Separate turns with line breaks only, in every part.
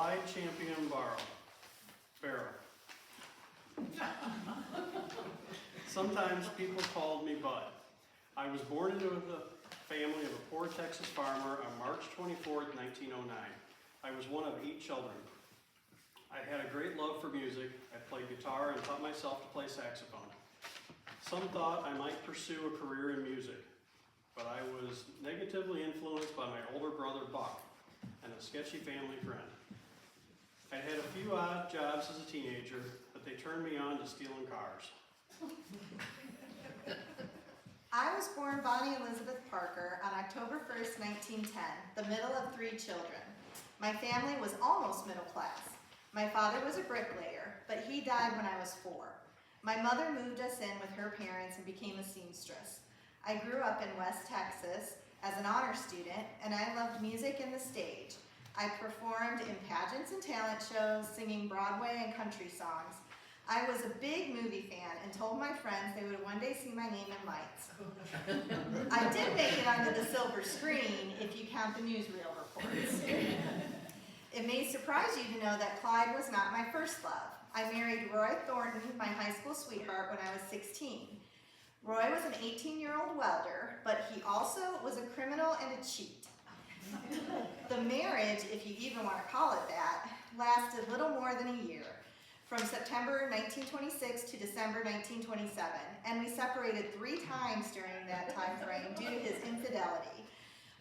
Clyde Champion Barrow. Sometimes people called me Bud. I was born into the family of a poor Texas farmer on March 24th, 1909. I was one of 8 children. I had a great love for music. I played guitar and taught myself to play saxophone. Some thought I might pursue a career in music, but I was negatively influenced by my older brother Buck and a sketchy family friend. I had a few odd jobs as a teenager, but they turned me on to stealing cars.
I was born Bonnie Elizabeth Parker on October 1st, 1910, the middle of 3 children. My family was almost middle class. My father was a bricklayer, but he died when I was 4. My mother moved us in with her parents and became a seamstress. I grew up in West Texas as an honor student, and I loved music and the stage. I performed in pageants and talent shows, singing Broadway and country songs. I was a big movie fan and told my friends they would one day see my name in lights. I did make it onto the silver screen if you count the newsreel reports. It may surprise you to know that Clyde was not my first love. I married Roy Thornton, my high school sweetheart, when I was 16. Roy was an 18-year-old welder, but he also was a criminal and a cheat. The marriage, if you even want to call it that, lasted little more than a year, from September 1926 to December 1927, and we separated 3 times during that time frame due to his infidelity.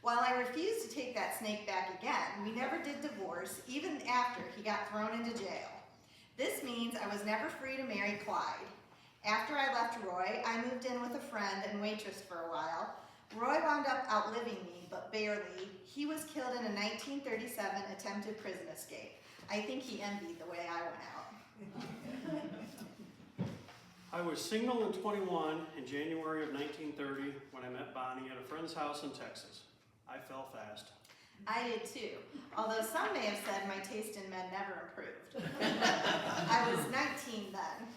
While I refused to take that snake back again, we never did divorce, even after he got thrown into jail. This means I was never free to marry Clyde. After I left Roy, I moved in with a friend and waitressed for a while. Roy wound up outliving me, but barely. He was killed in a 1937 attempted prison escape. I think he envied the way I went out.
I was single and 21 in January of 1930 when I met Bonnie at a friend's house in Texas. I fell fast.
I did too, although some may have said my taste in men never improved. I was 19 then.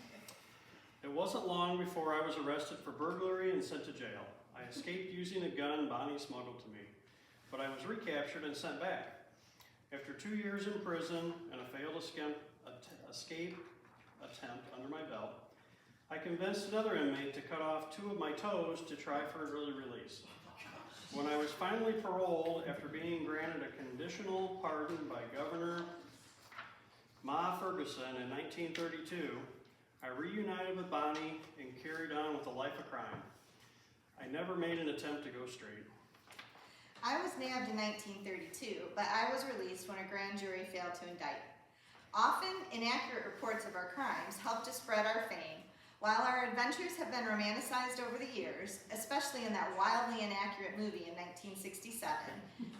It wasn't long before I was arrested for burglary and sent to jail. I escaped using a gun Bonnie smuggled to me, but I was recaptured and sent back. After 2 years in prison and a failed escape attempt under my belt, I convinced another inmate to cut off 2 of my toes to try for an early release. When I was finally paroled after being granted a conditional pardon by Governor Ma Ferguson in 1932, I reunited with Bonnie and carried on with a life of crime. I never made an attempt to go straight.
I was nabbed in 1932, but I was released when a grand jury failed to indict. Often, inaccurate reports of our crimes helped to spread our fame. While our adventures have been romanticized over the years, especially in that wildly inaccurate movie in 1967,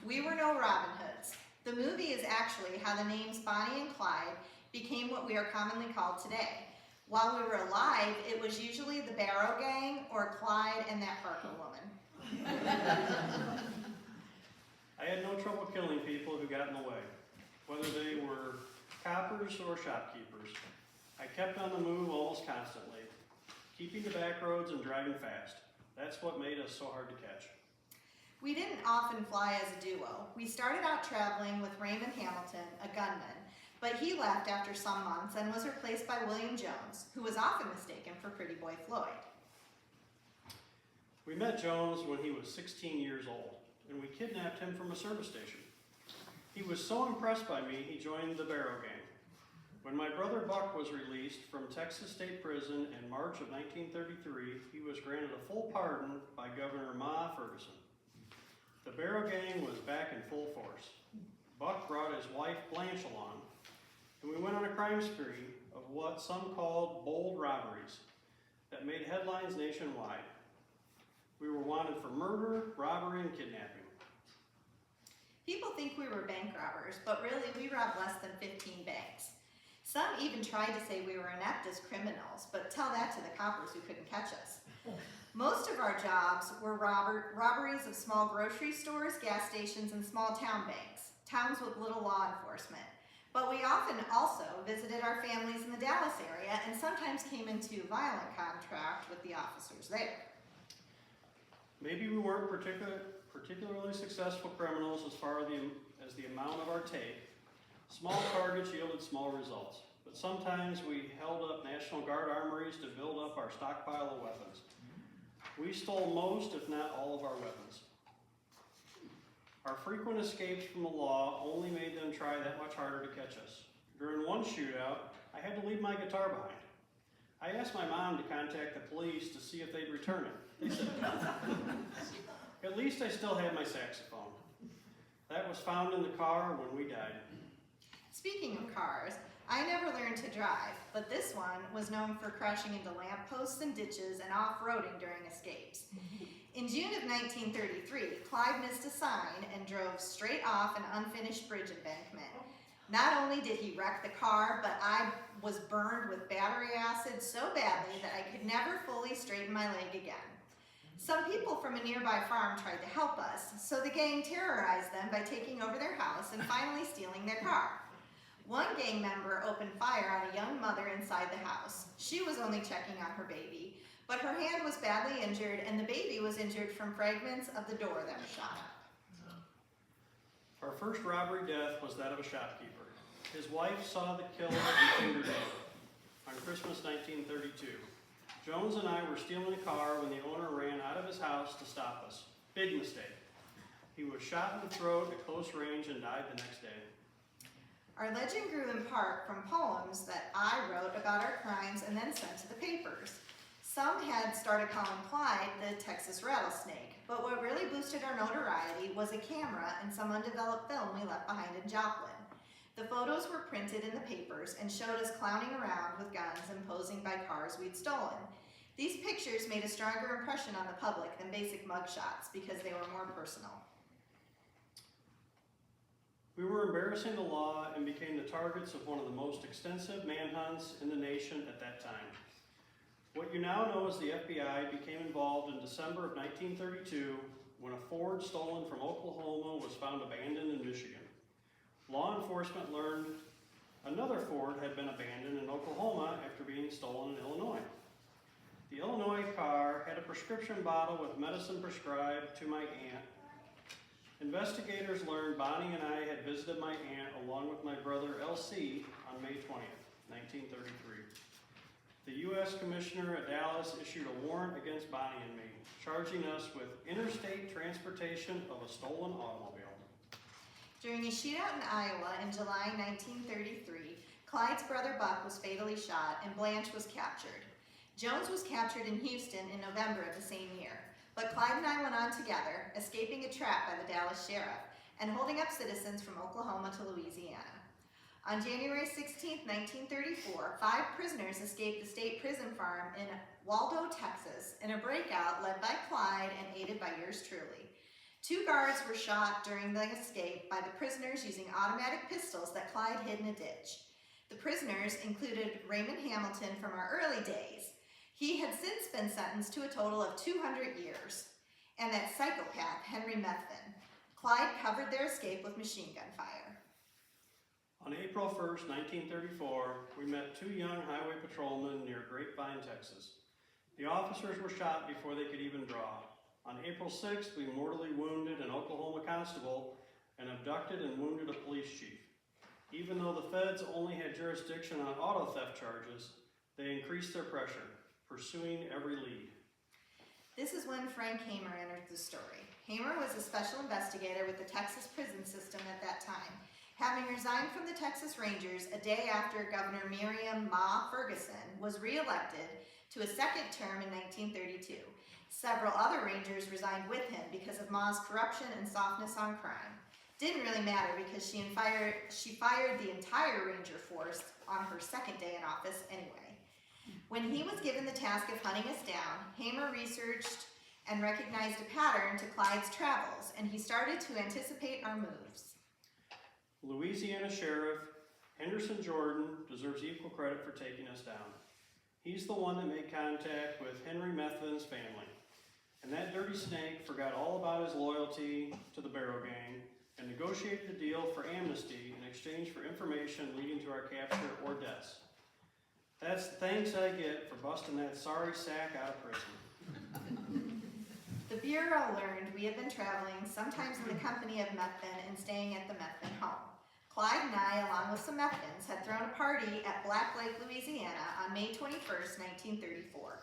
we were no Robin Hoods. The movie is actually how the names Bonnie and Clyde became what we are commonly called today. While we were alive, it was usually the Barrow Gang or Clyde and that Parker woman.
I had no trouble killing people who got in the way, whether they were coppers or shopkeepers. I kept on the move almost constantly, keeping the back roads and driving fast. That's what made us so hard to catch.
We didn't often fly as a duo. We started out traveling with Raymond Hamilton, a gunman, but he left after some months and was replaced by William Jones, who was often mistaken for Pretty Boy Floyd.
We met Jones when he was 16 years old, and we kidnapped him from a service station. He was so impressed by me, he joined the Barrow Gang. When my brother Buck was released from Texas State Prison in March of 1933, he was granted a full pardon by Governor Ma Ferguson. The Barrow Gang was back in full force. Buck brought his wife Blanche along, and we went on a crime spree of what some called bold robberies that made headlines nationwide. We were wanted for murder, robbery, and kidnapping.
People think we were bank robbers, but really we robbed less than 15 banks. Some even tried to say we were inept as criminals, but tell that to the coppers who couldn't catch us. Most of our jobs were robberies of small grocery stores, gas stations, and small town banks, towns with little law enforcement. But we often also visited our families in the Dallas area and sometimes came into violent contact with the officers there.
Maybe we weren't particularly successful criminals as far as the amount of our take, Small targets yielded small results, but sometimes we held up National Guard armories to build up our stockpile of weapons. We stole most, if not all, of our weapons. Our frequent escapes from the law only made them try that much harder to catch us. During one shootout, I had to leave my guitar behind. I asked my mom to contact the police to see if they'd return it. They said no. At least I still had my saxophone. That was found in the car when we died.
Speaking of cars, I never learned to drive, but this one was known for crashing into lampposts and ditches and off-roading during escapes. In June of 1933, Clyde missed a sign and drove straight off an unfinished bridge embankment. Not only did he wreck the car, but I was burned with battery acid so badly that I could never fully straighten my leg again. Some people from a nearby farm tried to help us, so the gang terrorized them by taking over their house and finally stealing their car. One gang member opened fire on a young mother inside the house. She was only checking on her baby, but her hand was badly injured and the baby was injured from fragments of the door that was shot up.
Our first robbery death was that of a shopkeeper. His wife saw the killer and fingered him on Christmas 1932. Jones and I were stealing a car when the owner ran out of his house to stop us. Big mistake. He was shot in the throat at close range and died the next day.
Our legend grew in part from poems that I wrote about our crimes and then sent to the papers. Some had started calling Clyde the Texas rattlesnake, but what really boosted our notoriety was a camera and some undeveloped film we left behind in Joplin. The photos were printed in the papers and showed us clowning around with guns and posing by cars we'd stolen. These pictures made a stronger impression on the public than basic mugshots because they were more personal.
We were embarrassing the law and became the targets of one of the most extensive manhunts in the nation at that time. What you now know as the FBI became involved in December of 1932 when a Ford stolen from Oklahoma was found abandoned in Michigan. Law enforcement learned another Ford had been abandoned in Oklahoma after being stolen in Illinois. The Illinois car had a prescription bottle with medicine prescribed to my aunt. Investigators learned Bonnie and I had visited my aunt along with my brother L.C. on May 20th, 1933. The U.S. Commissioner at Dallas issued a warrant against Bonnie and me, charging us with interstate transportation of a stolen automobile.
During a shootout in Iowa in July 1933, Clyde's brother Buck was fatally shot and Blanche was captured. Jones was captured in Houston in November of the same year, but Clyde and I went on together, escaping a trap by the Dallas sheriff and holding up citizens from Oklahoma to Louisiana. On January 16, 1934, 5 prisoners escaped the state prison farm in Waldo, Texas, in a breakout led by Clyde and aided by yours truly. 2 guards were shot during the escape by the prisoners using automatic pistols that Clyde hid in a ditch. The prisoners included Raymond Hamilton from our early days. He had since been sentenced to a total of 200 years. And that psychopath, Henry Methvin. Clyde covered their escape with machine gun fire.
On April 1st, 1934, we met 2 young highway patrolmen near Grapevine, Texas. The officers were shot before they could even draw. On April 6th, we mortally wounded an Oklahoma constable and abducted and wounded a police chief. Even though the feds only had jurisdiction on auto theft charges, they increased their pressure, pursuing every lead.
This is when Frank Hamer entered the story. Hamer was a special investigator with the Texas prison system at that time, having resigned from the Texas Rangers a day after Governor Miriam Ma Ferguson was re-elected to a second term in 1932. Several other Rangers resigned with him because of Ma's corruption and softness on crime. Didn't really matter because she fired the entire Ranger force on her second day in office anyway. When he was given the task of hunting us down, Hamer researched and recognized a pattern to Clyde's travels, and he started to anticipate our moves.
Louisiana Sheriff Henderson Jordan deserves equal credit for taking us down. He's the one that made contact with Henry Methvin's family. And that dirty snake forgot all about his loyalty to the Barrow Gang and negotiated a deal for amnesty in exchange for information leading to our capture or deaths. That's the thanks I get for busting that sorry sack out of prison.
The Bureau learned we had been traveling, sometimes in the company of Methvin and staying at the Methvin home. Clyde and I, along with some Methvins, had thrown a party at Black Lake, Louisiana on May 21st, 1934.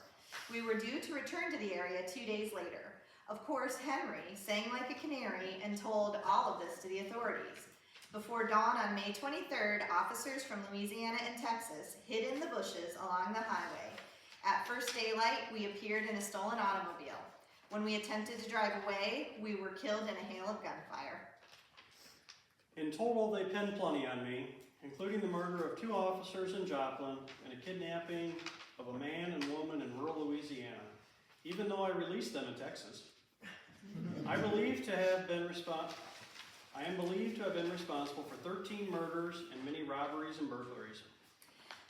We were due to return to the area 2 days later. Of course, Henry sang like a canary and told all of this to the authorities. Before dawn on May 23rd, officers from Louisiana and Texas hid in the bushes along the highway. At first daylight, we appeared in a stolen automobile. When we attempted to drive away, we were killed in a hail of gunfire.
In total, they pinned plenty on me, including the murder of 2 officers in Joplin and a kidnapping of a man and woman in rural Louisiana, even though I released them in Texas. I am believed to have been responsible for 13 murders and many robberies and burglaries.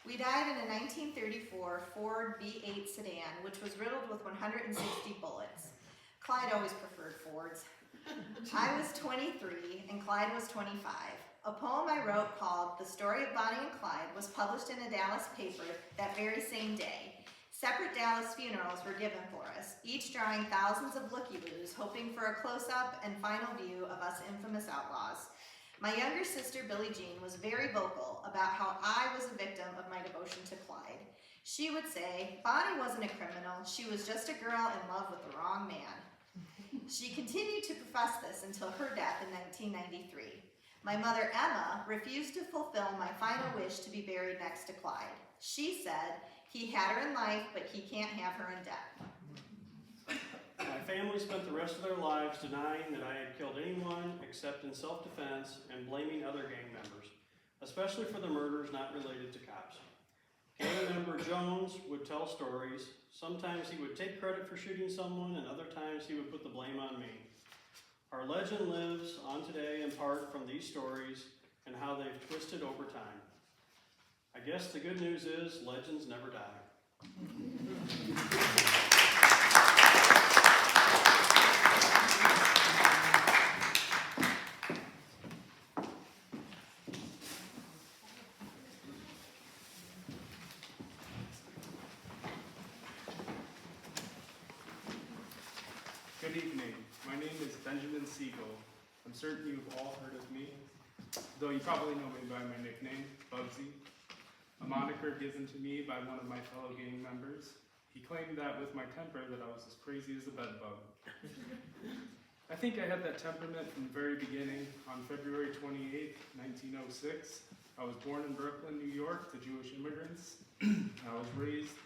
We died in a 1934 Ford V8 sedan, which was riddled with 160 bullets. Clyde always preferred Fords. I was 23 and Clyde was 25. A poem I wrote called The Story of Bonnie and Clyde was published in a Dallas paper that very same day. Separate Dallas funerals were given for us, each drawing thousands of looky-loos, hoping for a close-up and final view of us infamous outlaws. My younger sister, Billie Jean, was very vocal about how I was a victim of my devotion to Clyde. She would say, Bonnie wasn't a criminal, she was just a girl in love with the wrong man. She continued to profess this until her death in 1993. My mother, Emma, refused to fulfill my final wish to be buried next to Clyde. She said, he had her in life, but he can't have her in death.
My family spent the rest of their lives denying that I had killed anyone except in self-defense and blaming other gang members, especially for the murders not related to cops. Gang member Jones would tell stories. Sometimes he would take credit for shooting someone, and other times he would put the blame on me. Our legend lives on today in part from these stories and how they've twisted over time. I guess the good news is legends never die.
Good evening. My name is Benjamin Siegel. I'm certain you've all heard of me, though you probably know me by my nickname, Bugsy, a moniker given to me by one of my fellow gang members. He claimed that with my temper that I was as crazy as a bedbug. I think I had that temperament from the very beginning. On February 28, 1906, I was born in Brooklyn, New York, to Jewish immigrants. I was raised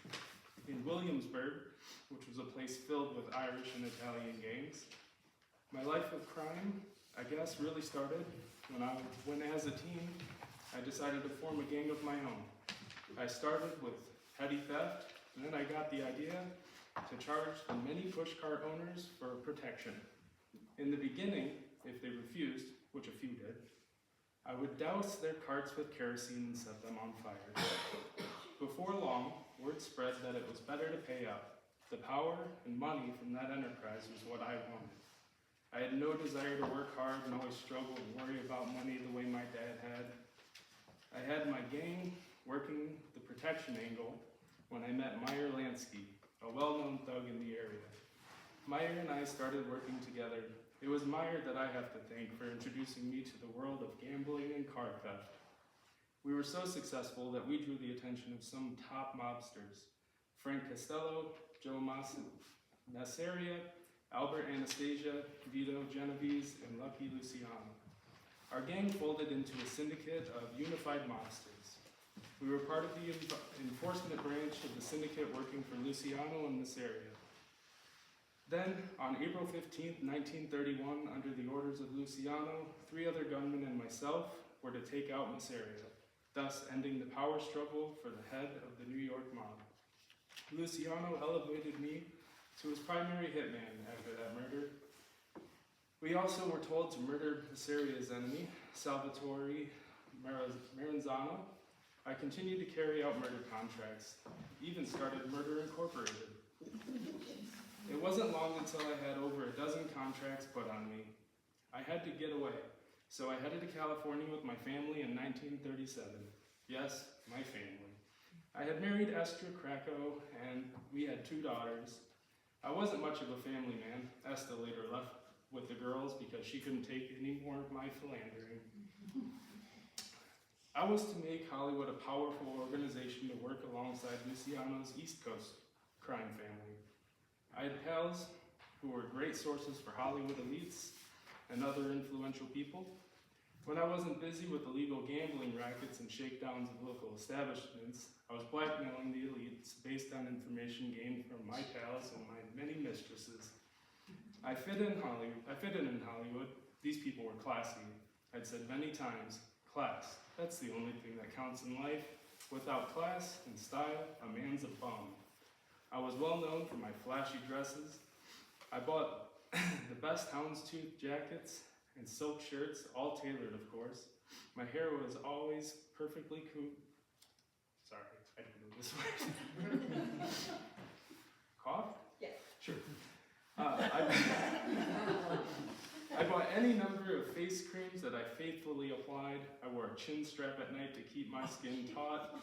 in Williamsburg, which was a place filled with Irish and Italian gangs. My life of crime, I guess, really started when as a teen, I decided to form a gang of my own. I started with petty theft, and then I got the idea to charge the many pushcart owners for protection. In the beginning, if they refused, which a few did, I would douse their carts with kerosene and set them on fire. Before long, word spread that it was better to pay up. The power and money from that enterprise was what I wanted. I had no desire to work hard and always struggle and worry about money the way my dad had. I had my gang working the protection angle when I met Meyer Lansky, a well-known thug in the area. Meyer and I started working together. It was Meyer that I have to thank for introducing me to the world of gambling and car theft. We were so successful that we drew the attention of some top mobsters: Frank Costello, Joe Masseria, Albert Anastasia, Vito Genovese, and Lucky Luciano. Our gang folded into a syndicate of unified mobsters. We were part of the enforcement branch of the syndicate working for Luciano and Masseria. Then, on April 15, 1931, under the orders of Luciano, 3 other gunmen and myself were to take out Masseria, thus ending the power struggle for the head of the New York mob. Luciano elevated me to his primary hitman after that murder. We also were told to murder Masseria's enemy, Salvatore Maranzano. I continued to carry out murder contracts, even started Murder Incorporated. It wasn't long until I had over a dozen contracts put on me. I had to get away, so I headed to California with my family in 1937. Yes, my family. I had married Esther Krakow, and we had 2 daughters. I wasn't much of a family man. Esther later left with the girls because she couldn't take any more of my philandering. I was to make Hollywood a powerful organization to work alongside Luciano's East Coast crime family. I had pals who were great sources for Hollywood elites and other influential people. When I wasn't busy with illegal gambling rackets and shakedowns of local establishments, I was blackmailing the elites based on information gained from my pals and my many mistresses. I fit in in Hollywood. These people were classy. I'd said many times, class, that's the only thing that counts in life. Without class and style, a man's a bum. I was well known for my flashy dresses. I bought the best houndstooth jackets and silk shirts, all tailored, of course. My hair was always perfectly Sorry, I didn't know this word. Cough?
Yes.
Sure. I bought any number of face creams that I faithfully applied. I wore a chin strap at night to keep my skin taut.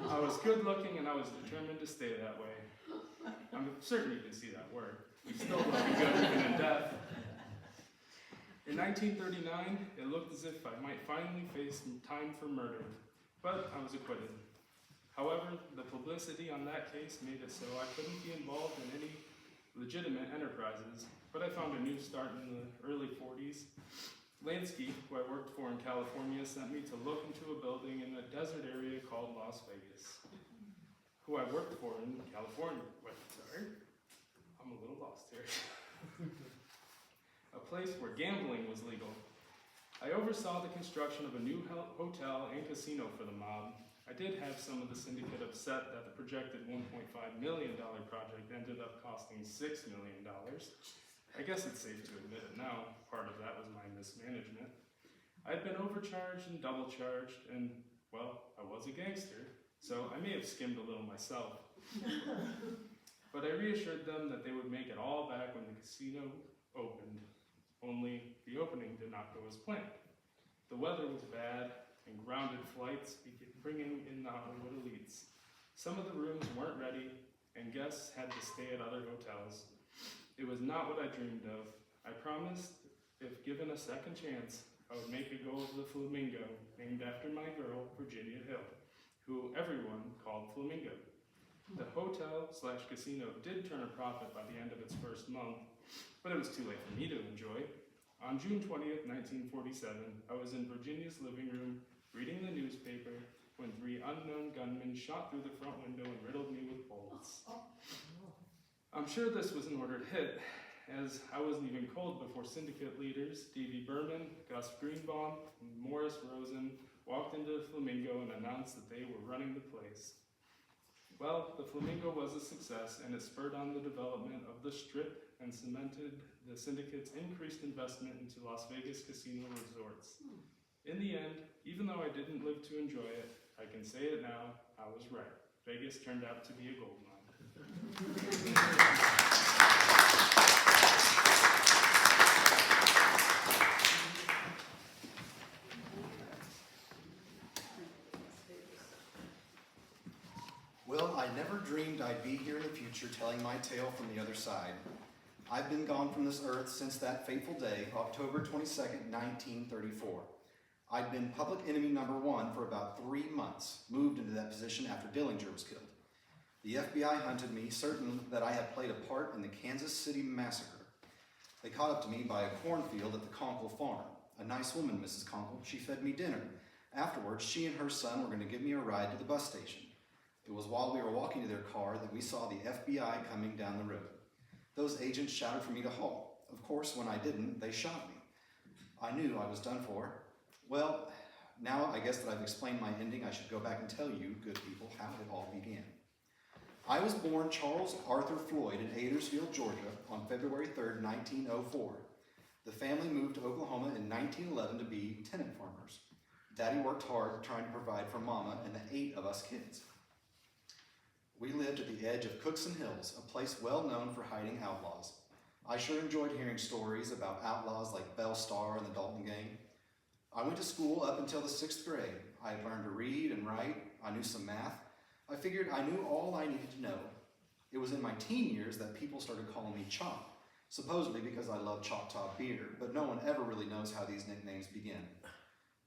I was good looking and I was determined to stay that way. I'm certain you can see that word. I'm still looking good even in death. In 1939, it looked as if I might finally face time for murder, but I was acquitted. However, the publicity on that case made it so I couldn't be involved in any legitimate enterprises, but I found a new start in the early 40s. Lansky, who I worked for in California, sent me to look into a building in a desert area called Las Vegas. Who I worked for in California. I'm a little lost here. A place where gambling was legal. I oversaw the construction of a new hotel and casino for the mob. I did have some of the syndicate upset that the projected $1.5 million project ended up costing $6 million. I guess it's safe to admit it now, part of that was my mismanagement. I'd been overcharged and double charged, and, well, I was a gangster, so I may have skimmed a little myself. But I reassured them that they would make it all back when the casino opened, only the opening did not go as planned. The weather was bad, and grounded flights began bringing in the Hollywood elites. Some of the rooms weren't ready, and guests had to stay at other hotels. It was not what I dreamed of. I promised, if given a second chance, I would make a go of the Flamingo, named after my girl, Virginia Hill, who everyone called Flamingo. The hotel/casino did turn a profit by the end of its first month, but it was too late for me to enjoy. On June 20th, 1947, I was in Virginia's living room reading the newspaper when 3 unknown gunmen shot through the front window and riddled me with bullets. I'm sure this was an ordered hit, as I wasn't even cold before syndicate leaders Davy Berman, Gus Greenbaum, and Morris Rosen walked into the Flamingo and announced that they were running the place. Well, the Flamingo was a success, and it spurred on the development of the Strip and cemented the syndicate's increased investment into Las Vegas casino resorts. In the end, even though I didn't live to enjoy it, I can say it now, I was right. Vegas turned out to be a gold mine.
Well, I never dreamed I'd be here in the future telling my tale from the other side. I've been gone from this earth since that fateful day, October 22nd, 1934. I'd been public enemy #1 for about 3 months, moved into that position after Dillinger was killed. The FBI hunted me, certain that I had played a part in the Kansas City massacre. They caught up to me by a cornfield at the Conkle farm. A nice woman, Mrs. Conkle. She fed me dinner. Afterwards, she and her son were going to give me a ride to the bus station. It was while we were walking to their car that we saw the FBI coming down the road. Those agents shouted for me to halt. Of course, when I didn't, they shot me. I knew I was done for. Well, now I guess that I've explained my ending, I should go back and tell you, good people, how it all began. I was born Charles Arthur Floyd in Adairsville, Georgia, on February 3rd, 1904. The family moved to Oklahoma in 1911 to be tenant farmers. Daddy worked hard trying to provide for Mama and the 8 of us kids. We lived at the edge of Cookson Hills, a place well known for hiding outlaws. I sure enjoyed hearing stories about outlaws like Belle Starr and the Dalton Gang. I went to school up until the 6th grade. I had learned to read and write. I knew some math. I figured I knew all I needed to know. It was in my teen years that people started calling me Chop, supposedly because I love Choctaw beer, but no one ever really knows how these nicknames begin.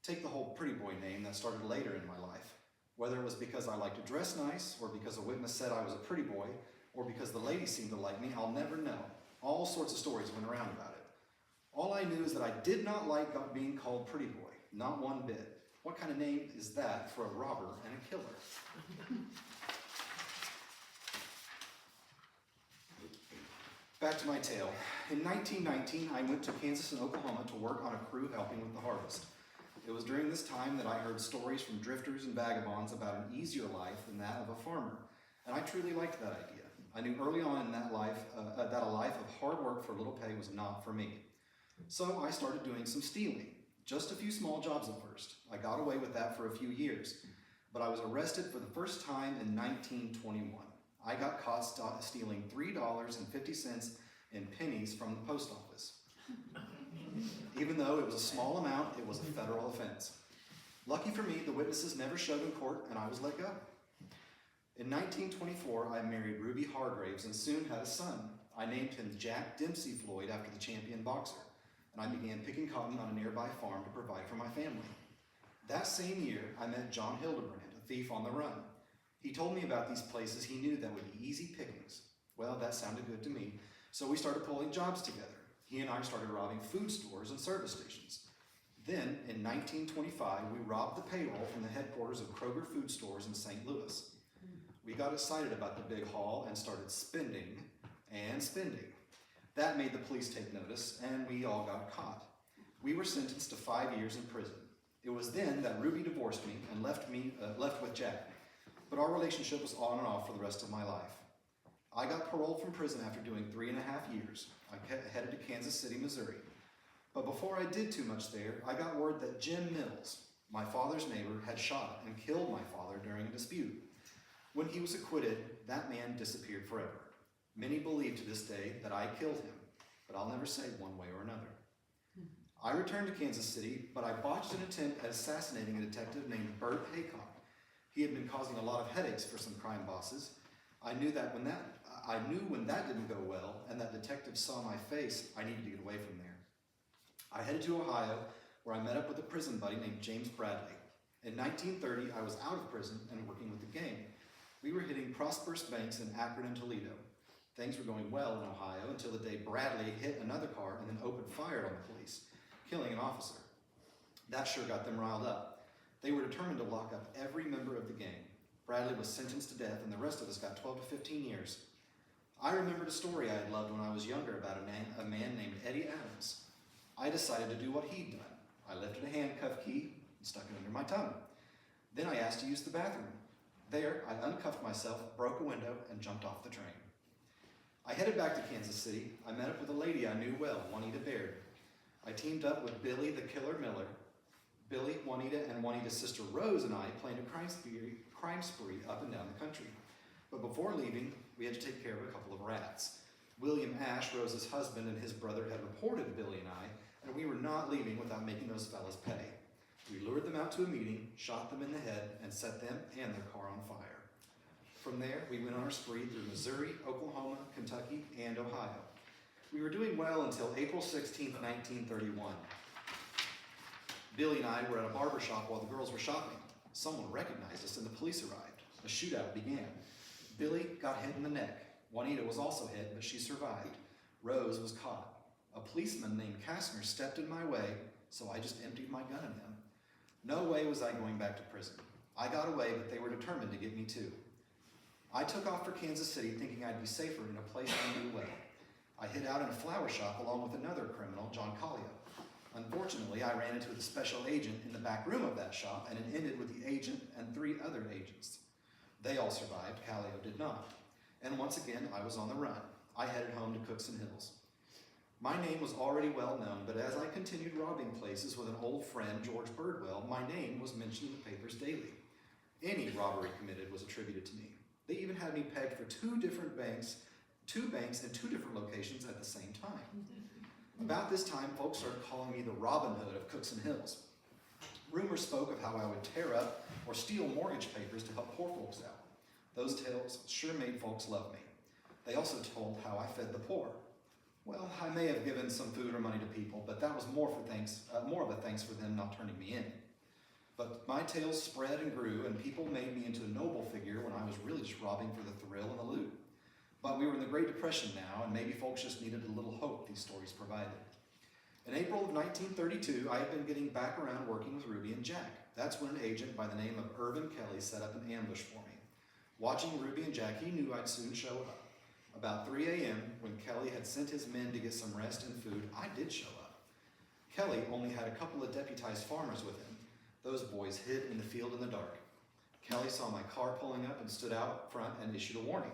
Take the whole pretty boy name that started later in my life. Whether it was because I liked to dress nice, or because a witness said I was a pretty boy, or because the ladies seemed to like me, I'll never know. All sorts of stories went around about it. All I knew is that I did not like being called pretty boy, not one bit. What kind of name is that for a robber and a killer? Back to my tale. In 1919, I went to Kansas and Oklahoma to work on a crew helping with the harvest. It was during this time that I heard stories from drifters and vagabonds about an easier life than that of a farmer, and I truly liked that idea. I knew early on in that life that a life of hard work for little pay was not for me. So I started doing some stealing. Just a few small jobs at first. I got away with that for a few years, but I was arrested for the first time in 1921. I got caught stealing $3.50 in pennies from the post office. Even though it was a small amount, it was a federal offense. Lucky for me, the witnesses never showed in court and I was let go. In 1924, I married Ruby Hargraves and soon had a son. I named him Jack Dempsey Floyd after the champion boxer, and I began picking cotton on a nearby farm to provide for my family. That same year, I met John Hildebrand, a thief on the run. He told me about these places he knew that would be easy pickings. Well, that sounded good to me, so we started pulling jobs together. He and I started robbing food stores and service stations. Then, in 1925, we robbed the payroll from the headquarters of Kroger Food Stores in St. Louis. We got excited about the big haul and started spending and spending. That made the police take notice, and we all got caught. We were sentenced to 5 years in prison. It was then that Ruby divorced me and left with Jack. But our relationship was on and off for the rest of my life. I got paroled from prison after doing 3.5 years. I headed to Kansas City, Missouri. But before I did too much there, I got word that Jim Mills, my father's neighbor, had shot and killed my father during a dispute. When he was acquitted, that man disappeared forever. Many believe to this day that I killed him, but I'll never say one way or another. I returned to Kansas City, but I botched an attempt at assassinating a detective named Bert Haycock. He had been causing a lot of headaches for some crime bosses. I knew when that didn't go well, and that detective saw my face, I needed to get away from there. I headed to Ohio, where I met up with a prison buddy named James Bradley. In 1930, I was out of prison and working with the gang. We were hitting prosperous banks in Akron and Toledo. Things were going well in Ohio until the day Bradley hit another car and then opened fire on the police, killing an officer. That sure got them riled up. They were determined to lock up every member of the gang. Bradley was sentenced to death, and the rest of us got 12 to 15 years. I remembered a story I had loved when I was younger about a man named Eddie Adams. I decided to do what he'd done. I lifted a handcuff key and stuck it under my tongue. Then I asked to use the bathroom. There, I uncuffed myself, broke a window, and jumped off the train. I headed back to Kansas City. I met up with a lady I knew well, Juanita Baird. I teamed up with Billy the Killer Miller. Billy, Juanita, and Juanita's sister Rose and I planned a crime spree up and down the country. But before leaving, we had to take care of a couple of rats. William Ash, Rose's husband, and his brother had reported Billy and I, and we were not leaving without making those fellas pay. We lured them out to a meeting, shot them in the head, and set them and their car on fire. From there, we went on our spree through Missouri, Oklahoma, Kentucky, and Ohio. We were doing well until April 16, 1931. Billy and I were at a barber shop while the girls were shopping. Someone recognized us and the police arrived. A shootout began. Billy got hit in the neck. Juanita was also hit, but she survived. Rose was caught. A policeman named Kastner stepped in my way, so I just emptied my gun at him. No way was I going back to prison. I got away, but they were determined to get me too. I took off for Kansas City thinking I'd be safer in a place I knew well. I hid out in a flower shop along with another criminal, John Collier. Unfortunately, I ran into the special agent in the back room of that shop, and it ended with the agent and 3 other agents. They all survived, Callio did not. And once again, I was on the run. I headed home to Cookson Hills. My name was already well known, but as I continued robbing places with an old friend, George Birdwell, my name was mentioned in the papers daily. Any robbery committed was attributed to me. They even had me pegged for 2 banks in 2 different locations at the same time. About this time, folks started calling me the Robin Hood of Cookson Hills. Rumors spoke of how I would tear up or steal mortgage papers to help poor folks out. Those tales sure made folks love me. They also told how I fed the poor. Well, I may have given some food or money to people, but that was more of a thanks for them not turning me in. But my tale spread and grew, and people made me into a noble figure when I was really just robbing for the thrill and the loot. But we were in the Great Depression now, and maybe folks just needed a little hope these stories provided. In April of 1932, I had been getting back around working with Ruby and Jack. That's when an agent by the name of Irvin Kelly set up an ambush for me. Watching Ruby and Jack, he knew I'd soon show up. About 3 a.m., when Kelly had sent his men to get some rest and food, I did show up. Kelly only had a couple of deputized farmers with him. Those boys hid in the field in the dark. Kelly saw my car pulling up and stood out front and issued a warning.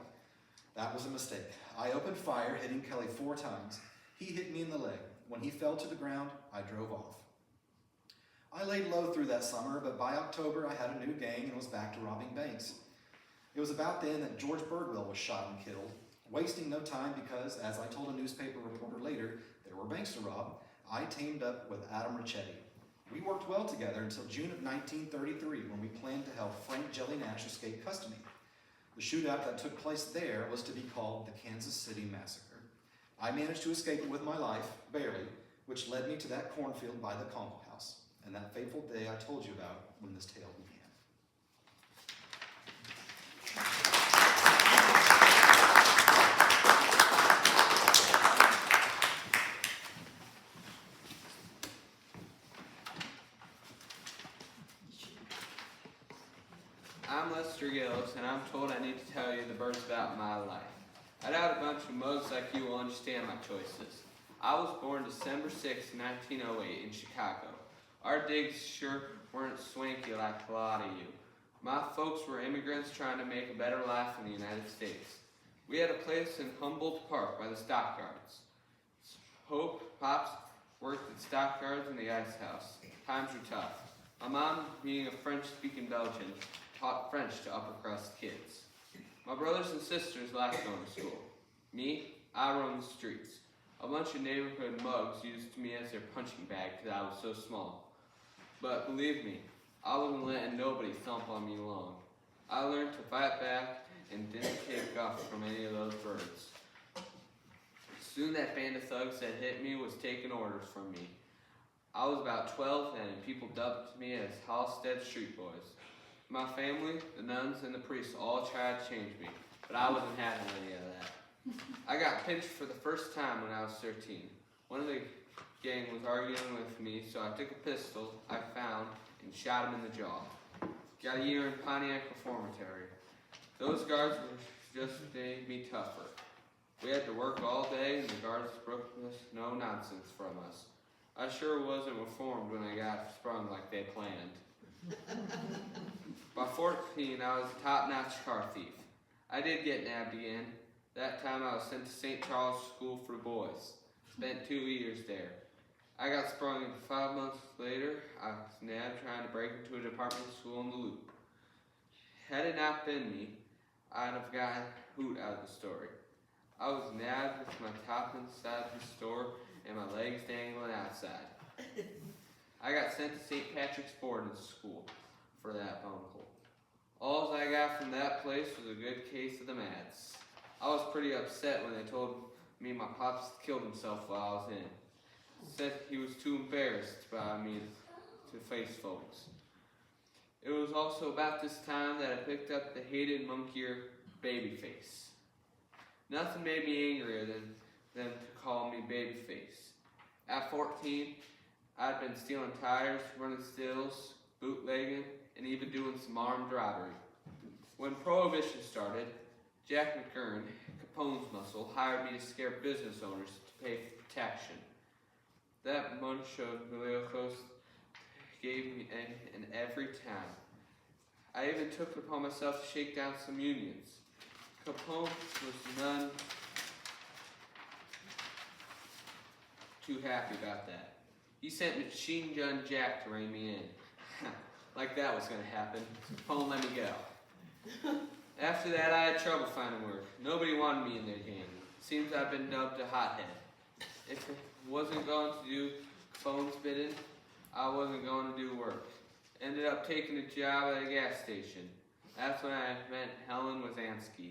That was a mistake. I opened fire, hitting Kelly 4 times. He hit me in the leg. When he fell to the ground, I drove off. I laid low through that summer, but by October I had a new gang and was back to robbing banks. It was about then that George Birdwell was shot and killed. Wasting no time because, as I told a newspaper reporter later, there were banks to rob, I teamed up with Adam Ricchetti. We worked well together until June of 1933 when we planned to help Frank Jelly Nash escape custody. The shootout that took place there was to be called the Kansas City Massacre. I managed to escape it with my life, barely, which led me to that cornfield by the Conkle House, and that fateful day I told you about when this tale began.
I'm Lester Gillis, and I'm told I need to tell you the birds about my life. I doubt a bunch of mugs like you will understand my choices. I was born December 6, 1908 in Chicago. Our digs sure weren't swanky like a lot of you. My folks were immigrants trying to make a better life in the United States. We had a place in Humboldt Park by the Stockyards. Hope Pops worked at Stockyards and the Ice House. Times were tough. My mom, being a French-speaking Belgian, taught French to upper-crust kids. My brothers and sisters liked going to school. Me, I roamed the streets. A bunch of neighborhood mugs used me as their punching bag because I was so small. But believe me, I wasn't letting nobody thump on me long. I learned to fight back and didn't take off from any of those birds. Soon that band of thugs that hit me was taking orders from me. I was about 12 then, and people dubbed me as Halstead Street Boys. My family, the nuns, and the priests all tried to change me, but I wasn't having any of that. I got pinched for the first time when I was 13. One of the gang was arguing with me, so I took a pistol I found and shot him in the jaw. Got a year in Pontiac Reformatory. Those guards were just made me tougher. We had to work all day, and the guards broke no nonsense from us. I sure wasn't reformed when I got sprung like they planned. By 14, I was a top-notch car thief. I did get nabbed again. That time I was sent to St. Charles School for Boys. Spent 2 years there. I got sprung, and 5 months later, I was nabbed trying to break into a department school in the Loop. Had it not been me, I'd have gotten hoot out of the story. I was nabbed with my top inside the store and my legs dangling outside. I got sent to St. Patrick's boarding school for that phone call. All I got from that place was a good case of the mads. I was pretty upset when they told me my pops killed himself while I was in. Said he was too embarrassed by me to face folks. It was also about this time that I picked up the hated monkeyer Babyface. Nothing made me angrier than them to call me Babyface. At 14, I'd been stealing tires, running stills, bootlegging, and even doing some armed robbery. When Prohibition started, Jack McGurn, Capone's muscle, hired me to scare business owners to pay for protection. That bunch of Miliocos gave me in every town. I even took it upon myself to shake down some unions. Capone was none too happy about that. He sent Machine Gun Jack to rein me in. Like that was going to happen. Capone let me go. After that, I had trouble finding work. Nobody wanted me in their gang. Seems I've been dubbed a hothead. If I wasn't going to do Capone's bidding, I wasn't going to do work. Ended up taking a job at a gas station. That's when I met Helen Wazansky,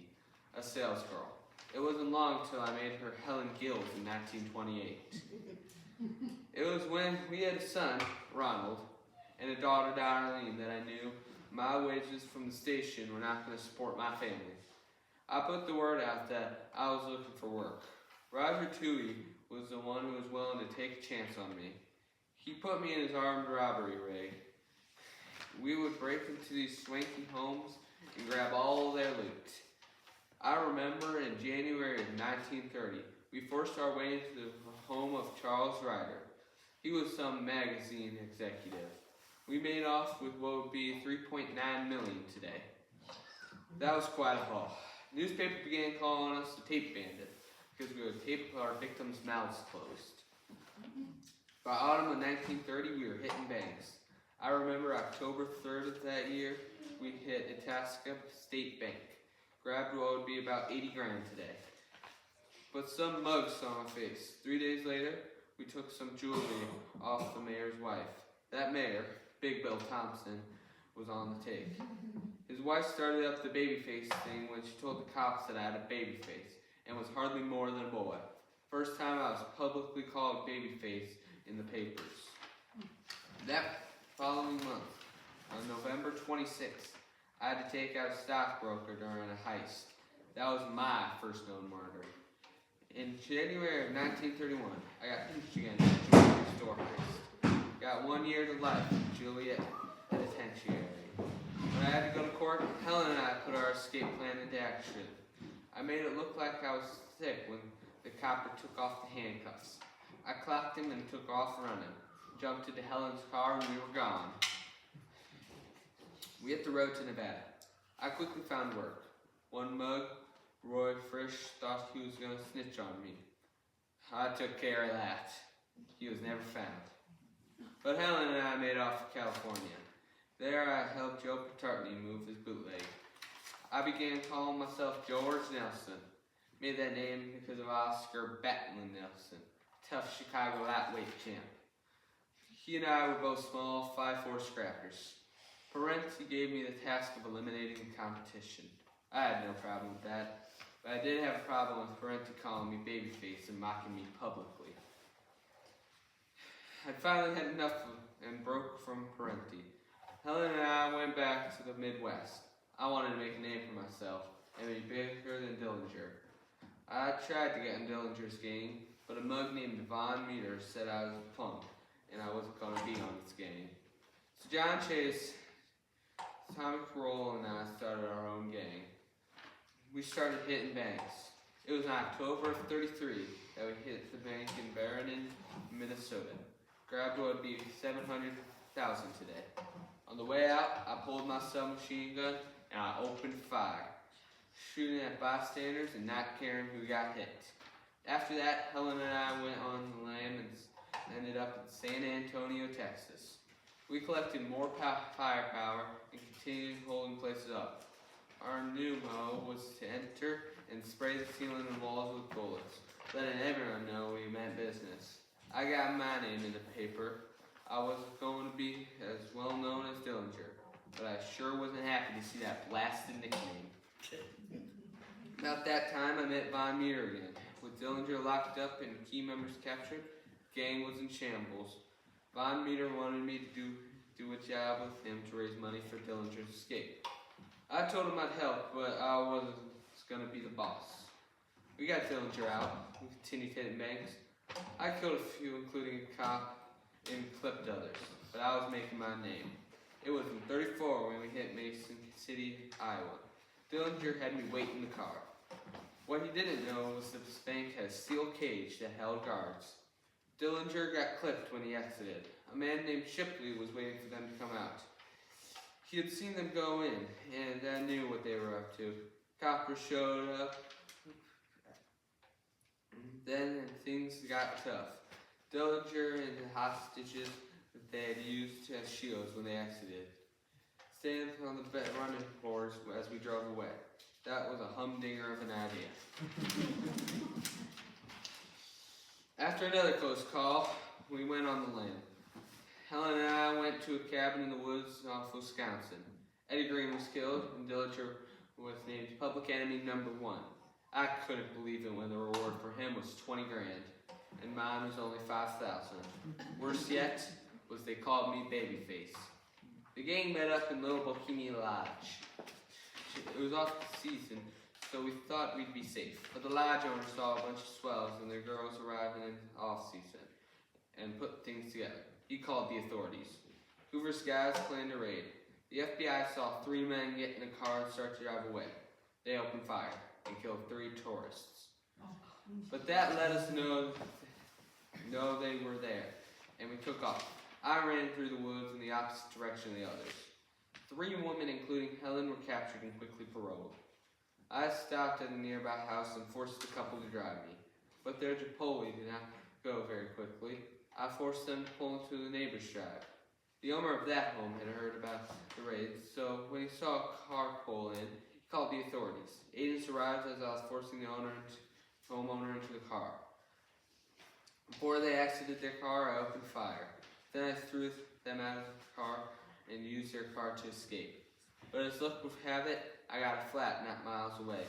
a sales girl. It wasn't long till I made her Helen Gills in 1928. It was when we had a son, Ronald. and a daughter, Darlene, that I knew my wages from the station were not going to support my family. I put the word out that I was looking for work. Roger Toohey was the one who was willing to take a chance on me. He put me in his armed robbery rig. We would break into these swanky homes and grab all their loot. I remember in January of 1930, we forced our way into the home of Charles Ryder. He was some magazine executive. We made off with what would be $3.9 million today. That was quite a haul. Newspapers began calling us the tape bandit because we would tape our victims' mouths closed. By autumn of 1930, we were hitting banks. I remember October 3rd of that year, we hit Itasca State Bank. Grabbed what would be about 80 grand today. But some mugs saw my face. 3 days later, we took some jewelry off the mayor's wife. That mayor, Big Bill Thompson, was on the take. His wife started up the baby face thing when she told the cops that I had a baby face and was hardly more than a boy. First time I was publicly called baby face in the papers. That following month, on November 26th, I had to take out a stockbroker during a heist. That was my first known murder. In January of 1931, I got pinched again at a jewelry store heist. Got 1 year to life in Juliet Penitentiary. When I had to go to court, Helen and I put our escape plan into action. I made it look like I was sick when the copper took off the handcuffs. I clocked him and took off running. Jumped into Helen's car and we were gone. We hit the road to Nevada. I quickly found work. One mug, Roy Frisch, thought he was going to snitch on me. I took care of that. He was never found. But Helen and I made off to California. There I helped Joe Patartney move his bootleg. I began calling myself George Nelson. Made that name because of Oscar Batlin Nelson, tough Chicago lightweight champ. He and I were both small, 5'4" scrappers. Parenti gave me the task of eliminating the competition. I had no problem with that, but I did have a problem with Parenti calling me babyface and mocking me publicly. I'd finally had enough and broke from Parenti. Helen and I went back to the Midwest. I wanted to make a name for myself and be bigger than Dillinger. I tried to get in Dillinger's gang, but a mug named Von Meter said I was a punk and I wasn't going to be on his gang. So John Chase, Tommy Kroll, and I started our own gang. We started hitting banks. It was in October of 33 that we hit the bank in Barron, Minnesota. Grabbed what would be $700,000 today. On the way out, I pulled my submachine gun and I opened fire, shooting at bystanders and not caring who got hit. After that, Helen and I went on the lam and ended up in San Antonio, Texas. We collected more firepower and continued holding places up. Our new motto was to enter and spray the ceiling and walls with bullets, letting everyone know we meant business. I got my name in the paper. I wasn't going to be as well known as Dillinger, but I sure wasn't happy to see that blasted nickname. About that time, I met Von Meter again. With Dillinger locked up and key members captured, the gang was in shambles. Von Meter wanted me to do a job with him to raise money for Dillinger's escape. I told him I'd help, but I wasn't going to be the boss. We got Dillinger out. We continued hitting banks. I killed a few, including a cop, and clipped others, but I was making my name. It was in 34 when we hit Mason City, Iowa. Dillinger had me wait in the car. What he didn't know was that this bank had a steel cage that held guards. Dillinger got clipped when he exited. A man named Shipley was waiting for them to come out. He had seen them go in, and I knew what they were up to. Coppers showed up. Then things got tough. Dillinger and the hostages that they had used as shields when they exited stayed on the running floors as we drove away. That was a humdinger of an idea. After another close call, we went on the lam. Helen and I went to a cabin in the woods off Wisconsin. Eddie Green was killed, and Dillinger was named public enemy number 1. I couldn't believe it when the reward for him was 20 grand, and mine was only 5,000. Worse yet, was was they called me Babyface. The gang met up in Little Bohemian Lodge. It was off season, so we thought we'd be safe. But the lodge owner saw a bunch of swells and their girls arriving in off season and put things together. He called the authorities. Hoover's guys planned a raid. The FBI saw 3 men get in a car and start to drive away. They opened fire and killed 3 tourists. But that let us know they were there, and we took off. I ran through the woods in the opposite direction of the others. 3 women, including Helen, were captured and quickly paroled. I stopped at a nearby house and forced the couple to drive me, but their Chipotle did not go very quickly. I forced them to pull into the neighbor's drive. The owner of that home had heard about the raid, so when he saw a car pull in, he called the authorities. Agents arrived as I was forcing the homeowner into the car. Before they exited their car, I opened fire. Then I threw them out of the car and used their car to escape. But as luck would have it, I got a flat not miles away.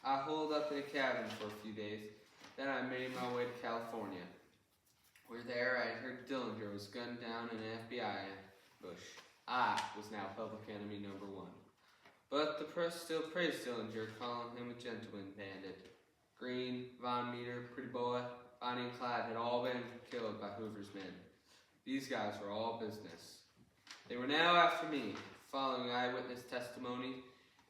I holed up in a cabin for a few days. Then I made my way to California. Where there I heard Dillinger was gunned down in an FBI ambush. I was now public enemy number 1. But the press still praised Dillinger, calling him a gentleman bandit. Green, Von Meter, Pretty Boy, Bonnie and Clyde had all been killed by Hoover's men. These guys were all business. They were now after me, following eyewitness testimony,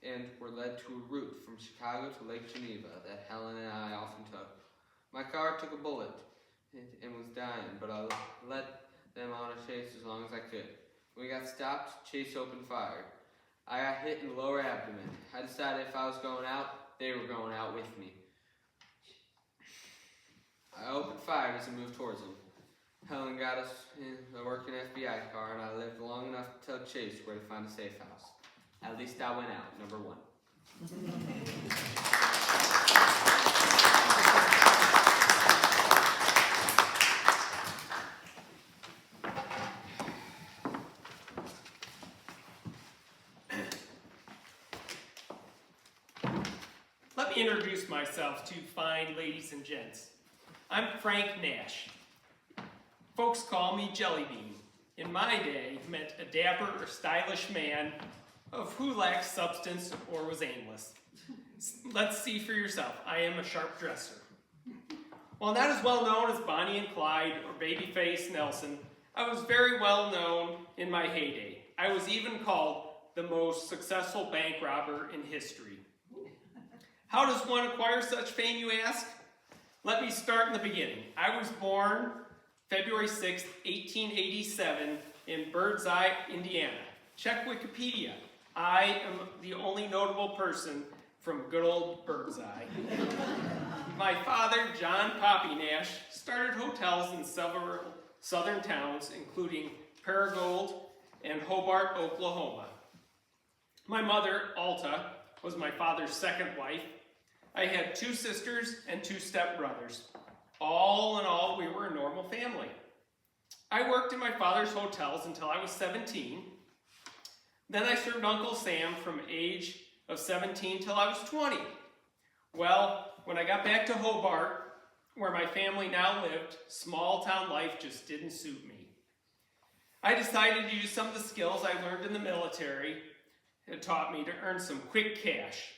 and were led to a route from Chicago to Lake Geneva that Helen and I often took. My car took a bullet and was dying, but I led them on a chase as long as I could. When we got stopped, Chase opened fire. I got hit in the lower abdomen. I decided if I was going out, they were going out with me. I opened fire as I moved towards him. Helen got us in a working FBI car, and I lived long enough to tell Chase where to find a safe house. At least I went out, number 1.
Let me introduce myself to fine ladies and gents. I'm Frank Nash. Folks call me Jelly Bean. In my day, meant a dapper or stylish man of who lacked substance or was aimless. Let's see for yourself. I am a sharp dresser. While not as well known as Bonnie and Clyde or Babyface Nelson, I was very well known in my heyday. I was even called the most successful bank robber in history. How does one acquire such fame, you ask? Let me start in the beginning. I was born February 6, 1887 in Birdseye, Indiana. Check Wikipedia. I am the only notable person from good old Birdseye. My father, John Poppy Nash, started hotels in several southern towns, including Paragould and Hobart, Oklahoma. My mother, Alta, was my father's second wife. I had 2 sisters and 2 stepbrothers. All in all, we were a normal family. I worked in my father's hotels until I was 17. Then I served Uncle Sam from age of 17 till I was 20. Well, when I got back to Hobart, where my family now lived, small town life just didn't suit me. I decided to use some of the skills I learned in the military. It taught me to earn some quick cash.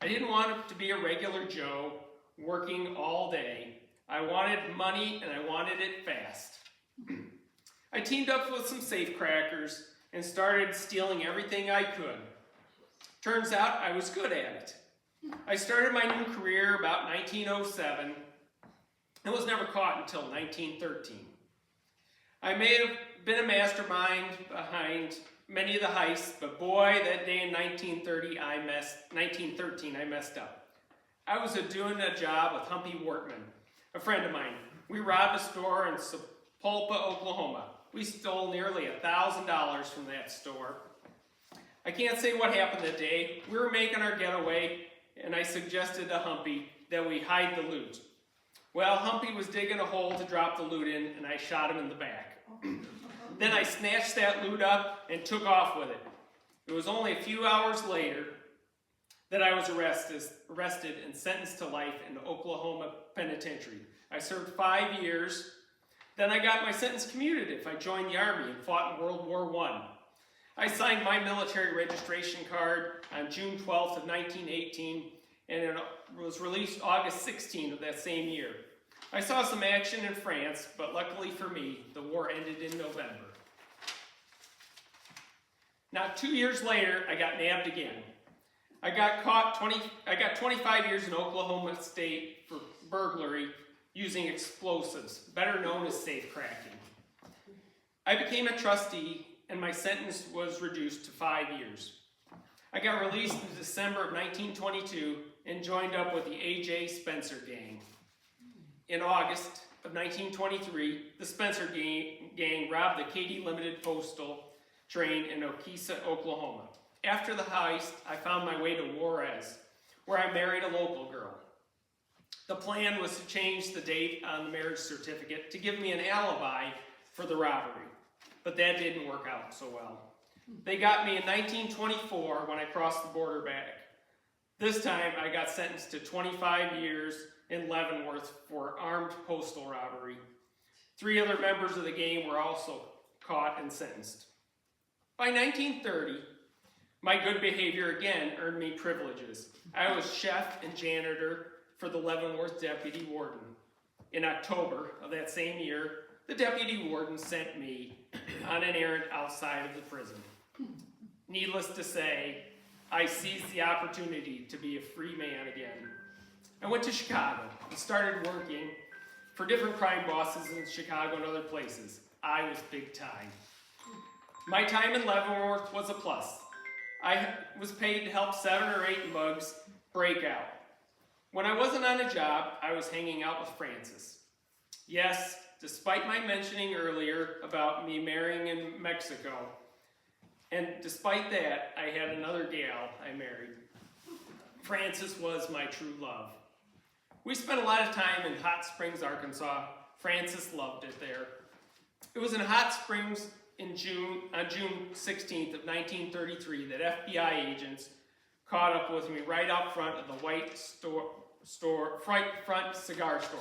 I didn't want it to be a regular Joe working all day. I wanted money and I wanted it fast. I teamed up with some safecrackers and started stealing everything I could. Turns out I was good at it. I started my new career about 1907 and was never caught until 1913. I may have been a mastermind behind many of the heists, but boy, that day in 1913 I messed up. I was doing a job with Humpy Wortman, a friend of mine. We robbed a store in Sapulpa, Oklahoma. We stole nearly $1,000 from that store. I can't say what happened that day. We were making our getaway, and I suggested to Humpy that we hide the loot. Well, Humpy was digging a hole to drop the loot in, and I shot him in the back. Then I snatched that loot up and took off with it. It was only a few hours later that I was arrested and sentenced to life in the Oklahoma Penitentiary. I served 5 years Then I got my sentence commuted if I joined the Army and fought in World War I. I signed my military registration card on June 12th of 1918, and it was released August 16th of that same year. I saw some action in France, but luckily for me, the war ended in November. Now, 2 years later, I got nabbed again. I got 25 years in Oklahoma State for burglary using explosives, better known as safe cracking. I became a trustee, and my sentence was reduced to 5 years. I got released in December of 1922 and joined up with the A.J. Spencer Gang. In August of 1923, the Spencer Gang robbed the Katy Limited Postal train in Okesa, Oklahoma. After the heist, I found my way to Juarez, where I married a local girl. The plan was to change the date on the marriage certificate to give me an alibi for the robbery, but that didn't work out so well. They got me in 1924 when I crossed the border back. This time, I got sentenced to 25 years in Leavenworth for armed postal robbery. 3 other members of the gang were also caught and sentenced. By 1930, my good behavior again earned me privileges. I was chef and janitor for the Leavenworth deputy warden. In October of that same year, the deputy warden sent me on an errand outside of the prison. Needless to say, I seized the opportunity to be a free man again. I went to Chicago and started working for different crime bosses in Chicago and other places. I was big time. My time in Leavenworth was a plus. I was paid to help 7 or 8 mugs break out. When I wasn't on a job, I was hanging out with Frances. Yes, despite my mentioning earlier about me marrying in Mexico, and despite that, I had another gal I married. Frances was my true love. We spent a lot of time in Hot Springs, Arkansas. Frances loved it there. It was in Hot Springs on June 16th of 1933 that FBI agents caught up with me right out front of the White front cigar store.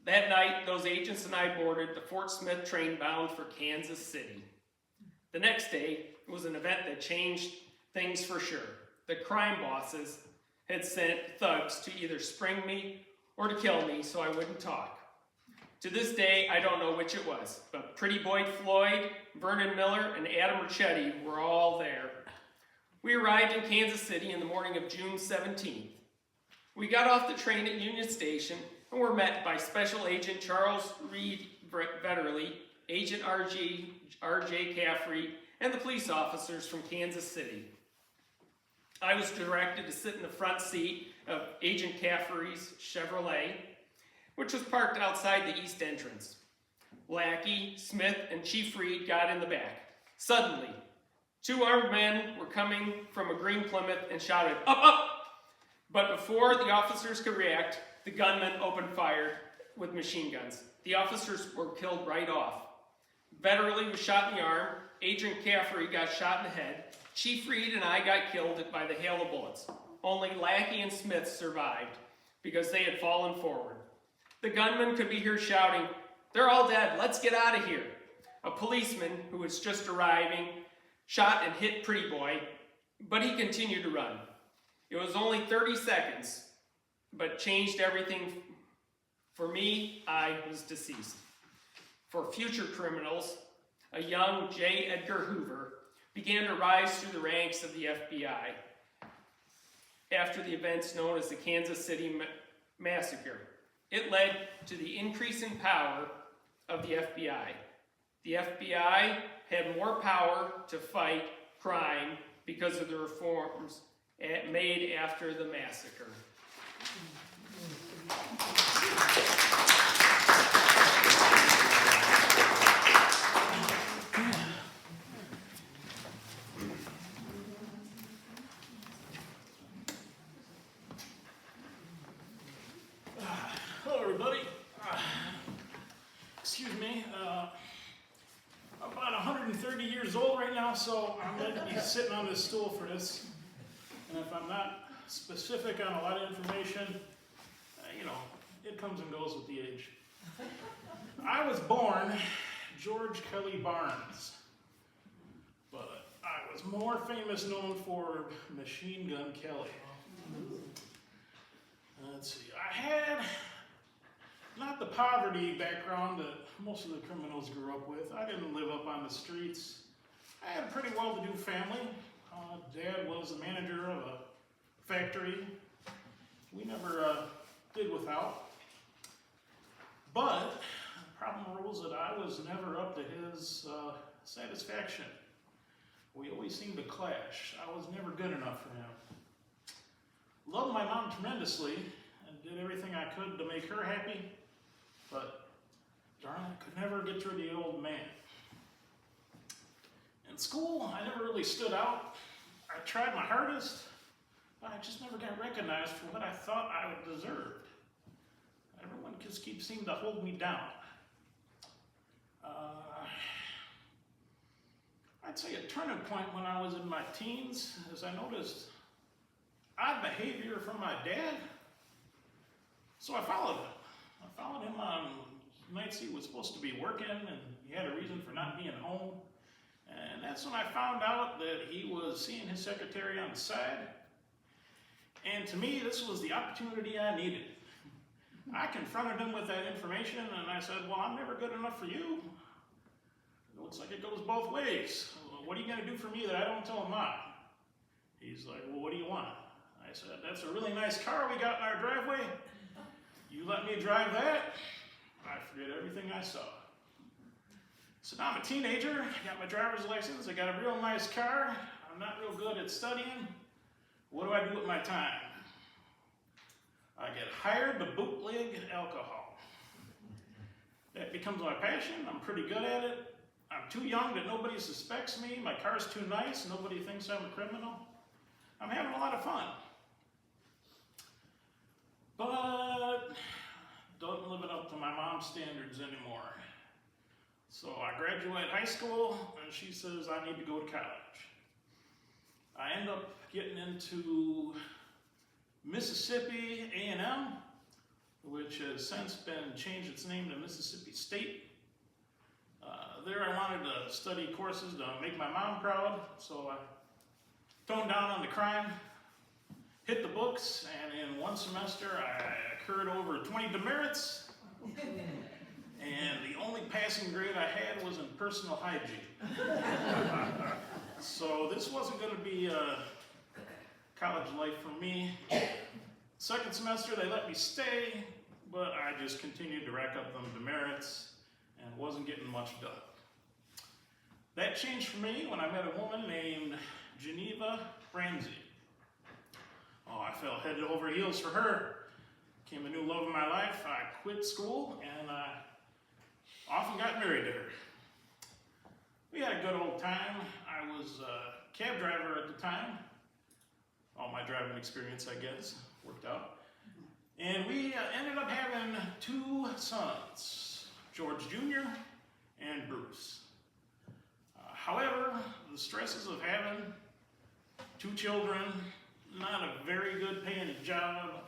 That night, those agents and I boarded the Fort Smith train bound for Kansas City. The next day was an event that changed things for sure. The crime bosses had sent thugs to either spring me or to kill me so I wouldn't talk. To this day, I don't know which it was, but Pretty Boy Floyd, Vernon Miller, and Adam Ricchetti were all there. We arrived in Kansas City in the morning of June 17th. We got off the train at Union Station and were met by Special Agent Charles Reed Vetterly, Agent R.J. Caffrey, and the police officers from Kansas City. I was directed to sit in the front seat of Agent Caffrey's Chevrolet, which was parked outside the east entrance. Lackey, Smith, and Chief Reed got in the back. Suddenly, 2 armed men were coming from a green Plymouth and shouted, "Up, up!" But before the officers could react, the gunmen opened fire with machine guns. The officers were killed right off. Vetterly was shot in the arm. Agent Caffrey got shot in the head. Chief Reed and I got killed by the hail of bullets. Only Lackey and Smith survived because they had fallen forward. The gunman could be heard shouting, "They're all dead, let's get out of here." A policeman who was just arriving shot and hit Pretty Boy, but he continued to run. It was only 30 seconds, but changed everything. For me, I was deceased. For future criminals, a young J. Edgar Hoover began to rise through the ranks of the FBI after the events known as the Kansas City Massacre. It led to the increase in power of the FBI. The FBI had more power to fight crime because of the reforms made after the massacre.
Hello, everybody. Excuse me. I'm about 130 years old right now, so I'm going to be sitting on this stool for this. And if I'm not specific on a lot of information, it comes and goes with the age. I was born George Kelly Barnes, but I was more famous known for Machine Gun Kelly. Let's see, I had not the poverty background that most of the criminals grew up with. I didn't live up on the streets. I had a pretty well-to-do family. Dad was the manager of a factory. We never did without. But the problem arose that I was never up to his satisfaction. We always seemed to clash. I was never good enough for him. Loved my mom tremendously and did everything I could to make her happy, but darn it, could never get through the old man. In school, I never really stood out. I tried my hardest, but I just never got recognized for what I thought I deserved. Everyone just seemed to hold me down. I'd say a turning point when I was in my teens, as I noticed odd behavior from my dad. So I followed him. I followed him on nights he was supposed to be working and he had a reason for not being home. And that's when I found out that he was seeing his secretary on the side. And to me, this was the opportunity I needed. I confronted him with that information and I said, well, I'm never good enough for you. It looks like it goes both ways. What are you going to do for me that I don't tell Mom? He's like, well, what do you want? I said, that's a really nice car we got in our driveway. You let me drive that, I forget everything I saw. So now I'm a teenager, I got my driver's license, I got a real nice car, I'm not real good at studying. What do I do with my time? I get hired to bootleg alcohol. That becomes my passion, I'm pretty good at it. I'm too young that nobody suspects me, my car's too nice, nobody thinks I'm a criminal. I'm having a lot of fun. But don't live it up to my mom's standards anymore. So I graduate high school and she says I need to go to college. I end up getting into Mississippi A&M, which has since been changed its name to Mississippi State. There I wanted to study courses to make my mom proud, so I toned down on the crime, hit the books, and in one semester I occurred over 20 demerits, and the only passing grade I had was in personal hygiene. So this wasn't going to be a college life for me. Second semester they let me stay, but I just continued to rack up them demerits and wasn't getting much done. That changed for me when I met a woman named Geneva Ramsey. Oh, I fell head over heels for her. Became a new love of my life. I quit school and I often got married to her. We had a good old time. I was a cab driver at the time. All my driving experience, I guess, worked out. And we ended up having two sons, George Jr. and Bruce. However, the stresses of having two children, not a very good paying job,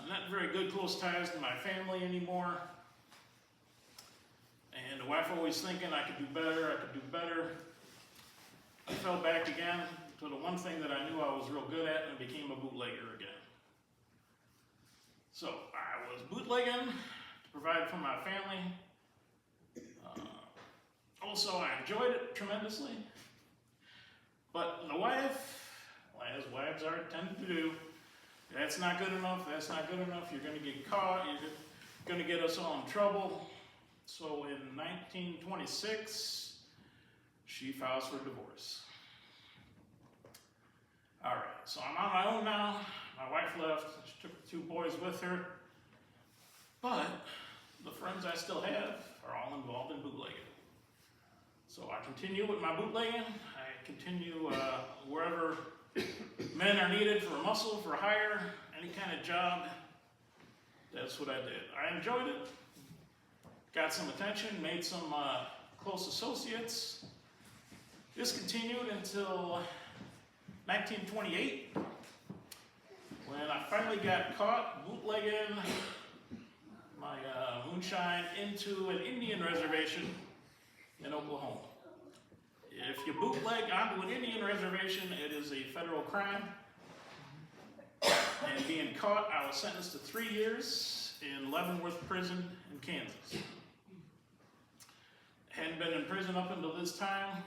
not very good close ties to my family anymore, and the wife always thinking I could do better, I fell back again to the one thing that I knew I was real good at and became a bootlegger again. So I was bootlegging to provide for my family. Also, I enjoyed it tremendously, but the wife, as wives are tend to do, that's not good enough, you're going to get caught, you're going to get us all in trouble. So in 1926, she files for divorce. All right, so I'm on my own now, my wife left, she took the two boys with her, but the friends I still have are all involved in bootlegging. So I continue with my bootlegging. I continue wherever men are needed for muscle, for hire, any kind of job. That's what I did. I enjoyed it. Got some attention, made some close associates. This continued until 1928, when I finally got caught bootlegging my moonshine into an Indian reservation in Oklahoma. If you bootleg onto an Indian reservation, it is a federal crime. And being caught, I was sentenced to 3 years in Leavenworth Prison in Kansas. Hadn't been in prison up until this time.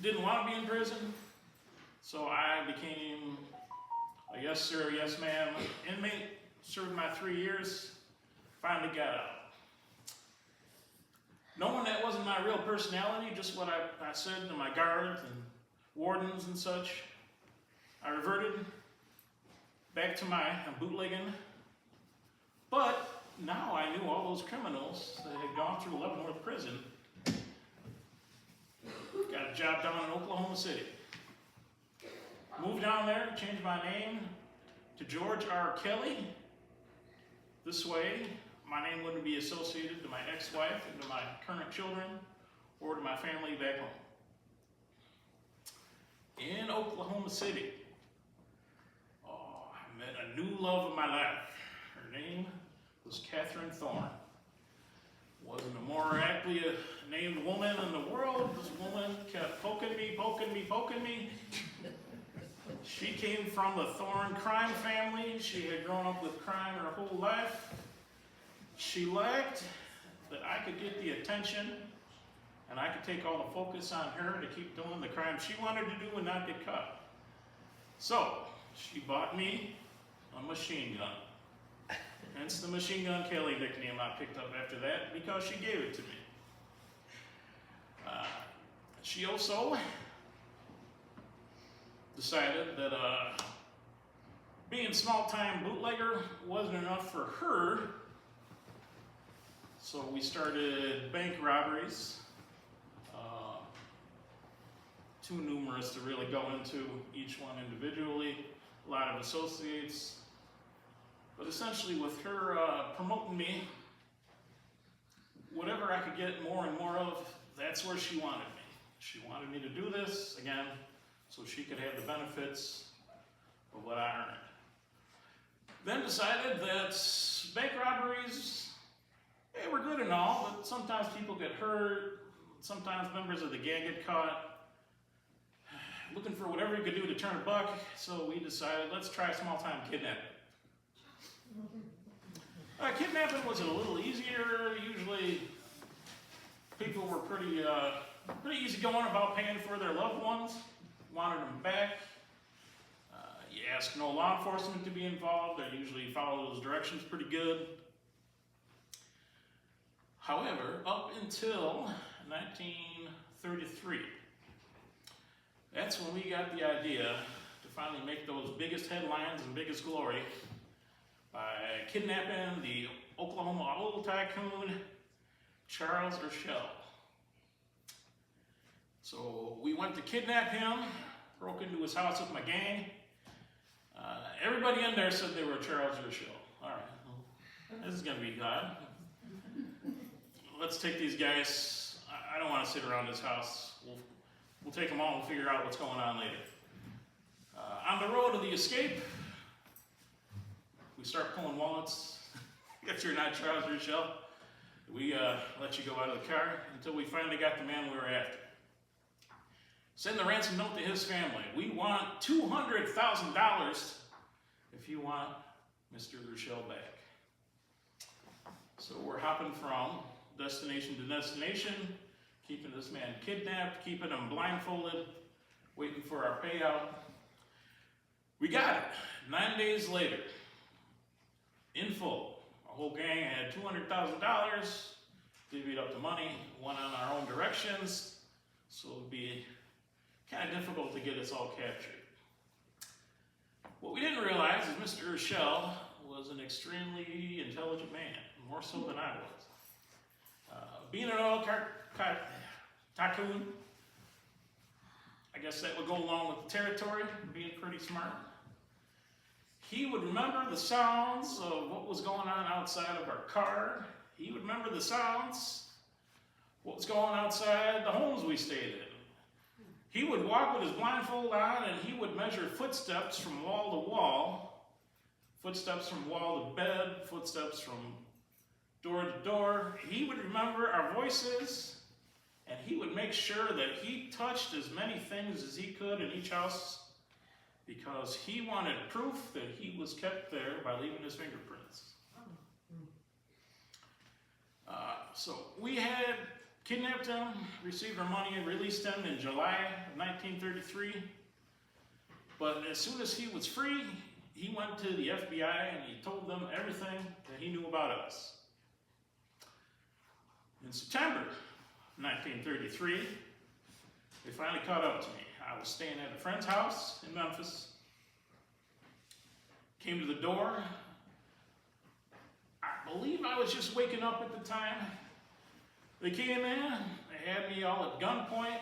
Didn't want to be in prison, so I became a yes sir, yes ma'am inmate. Served my 3 years, finally got out. Knowing that wasn't my real personality, just what I said to my guards and wardens and such, I reverted back to my bootlegging. But now I knew all those criminals that had gone through Leavenworth Prison. Got a job down in Oklahoma City. Moved down there, changed my name to George R. Kelly. This way, my name wouldn't be associated to my ex-wife and to my current children or to my family back home. In Oklahoma City, I met a new love of my life. Her name was Catherine Thorne. Wasn't a more aptly named woman in the world. This woman kept poking me. She came from the Thorne crime family. She had grown up with crime her whole life. She lacked that I could get the attention and I could take all the focus on her to keep doing the crime she wanted to do and not get caught. So, she bought me a machine gun. Hence the Machine Gun Kelly nickname I picked up after that, because she gave it to me. She also decided that being a small-time bootlegger wasn't enough for her, so we started bank robberies. Too numerous to really go into each one individually. A lot of associates. But essentially with her promoting me, whatever I could get more and more of, that's where she wanted me. She wanted me to do this, again, so she could have the benefits of what I earned. Then decided that bank robberies, they were good and all, but sometimes people get hurt, sometimes members of the gang get caught, looking for whatever you could do to turn a buck, so we decided, let's try small-time kidnapping. Kidnapping was a little easier. Usually people were pretty easygoing about paying for their loved ones, wanted them back. You ask no law enforcement to be involved. They usually follow those directions pretty good. However, up until 1933, that's when we got the idea to finally make those biggest headlines and biggest glory by kidnapping the Oklahoma oil tycoon, Charles Urschel. So we went to kidnap him, broke into his house with my gang. Everybody in there said they were Charles Urschel. All right, well, this is gonna be odd. Let's take these guys. I don't want to sit around his house. We'll take them all and figure out what's going on later. On the road to the escape, we start pulling wallets. If you're not Charles Urschel, we let you go out of the car until we finally got the man we were after. Send the ransom note to his family. We want $200,000 if you want Mr. Urschel back. So we're hopping from destination to destination, keeping this man kidnapped, keeping him blindfolded, waiting for our payout. We got it. 9 days later, in full. Our whole gang had $200,000, divvied up the money, went on our own directions, so it would be kind of difficult to get us all captured. What we didn't realize is Mr. Urschel was an extremely intelligent man, more so than I was. Being an oil tycoon, I guess that would go along with the territory, being pretty smart. He would remember the sounds of what was going on outside of our car. He would remember the sounds, what was going on outside the homes we stayed in. He would walk with his blindfold on and he would measure footsteps from wall to wall, footsteps from wall to bed, footsteps from door to door. He would remember our voices, and he would make sure that he touched as many things as he could in each house because he wanted proof that he was kept there by leaving his fingerprints. So we had kidnapped him, received our money, and released him in July of 1933. But as soon as he was free, he went to the FBI and he told them everything that he knew about us. In September 1933, they finally caught up to me. I was staying at a friend's house in Memphis. Came to the door. I believe I was just waking up at the time. They came in, they had me all at gunpoint.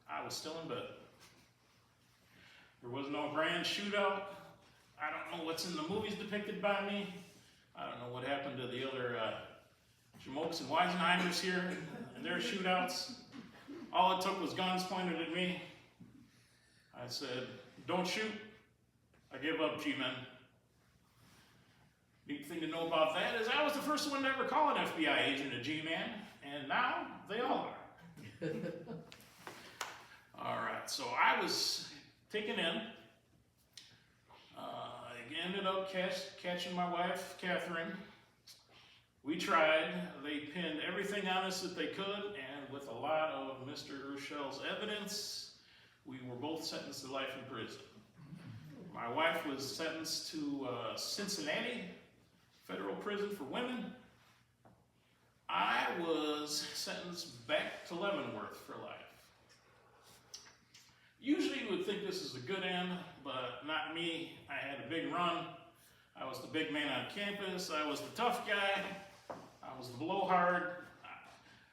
I was still in bed. There was no grand shootout. I don't know what's in the movies depicted by me. I don't know what happened to the other Jamokes and Weisenheimers here and their shootouts. All it took was guns pointed at me. I said, "Don't shoot. I give up, G-men." Neat thing to know about that is I was the first one to ever call an FBI agent a G-man, and now they all are. All right, so I was taken in. I ended up catching my wife, Catherine. We tried. They pinned everything on us that they could, and with a lot of Mr. Urschel's evidence, we were both sentenced to life in prison. My wife was sentenced to Cincinnati Federal Prison for Women. I was sentenced back to Leavenworth for life. Usually you would think this is a good end, but not me. I had a big run. I was the big man on campus. I was the tough guy. I was the blowhard.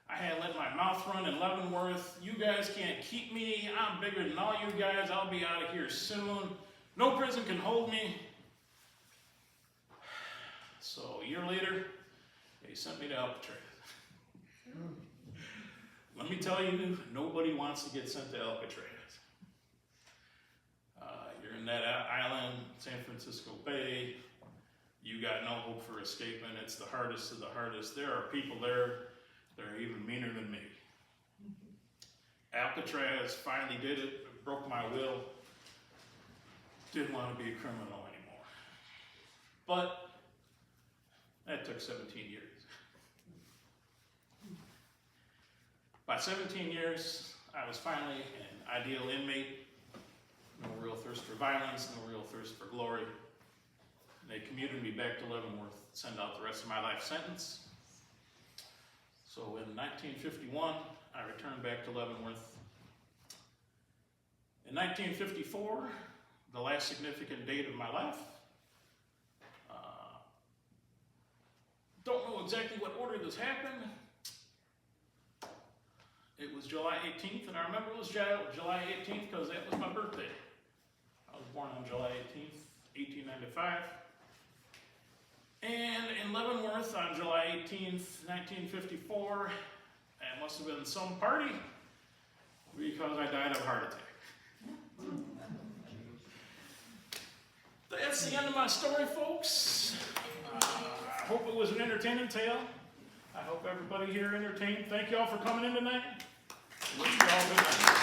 I had let my mouth run in Leavenworth. You guys can't keep me. I'm bigger than all you guys. I'll be out of here soon. No prison can hold me. So a year later, they sent me to Alcatraz. Let me tell you, nobody wants to get sent to Alcatraz. You're in that island, San Francisco Bay. You got no hope for escaping. It's the hardest of the hardest. There are people there that are even meaner than me. Alcatraz finally did it. It broke my will. Didn't want to be a criminal anymore. But that took 17 years. By 17 years, I was finally an ideal inmate. No real thirst for violence, no real thirst for glory. They commuted me back to Leavenworth, send out the rest of my life sentence. So in 1951, I returned back to Leavenworth. In 1954, the last significant date of my life, don't know exactly what order this happened. It was July 18th, and I remember it was July 18th because that was my birthday. I was born on July 18th, 1895. And in Leavenworth on July 18th, 1954, it must have been some party because I died of a heart attack. That's the end of my story, folks. I hope it was an entertaining tale. I hope everybody here entertained. Thank you all for coming in tonight. Wish you all good night.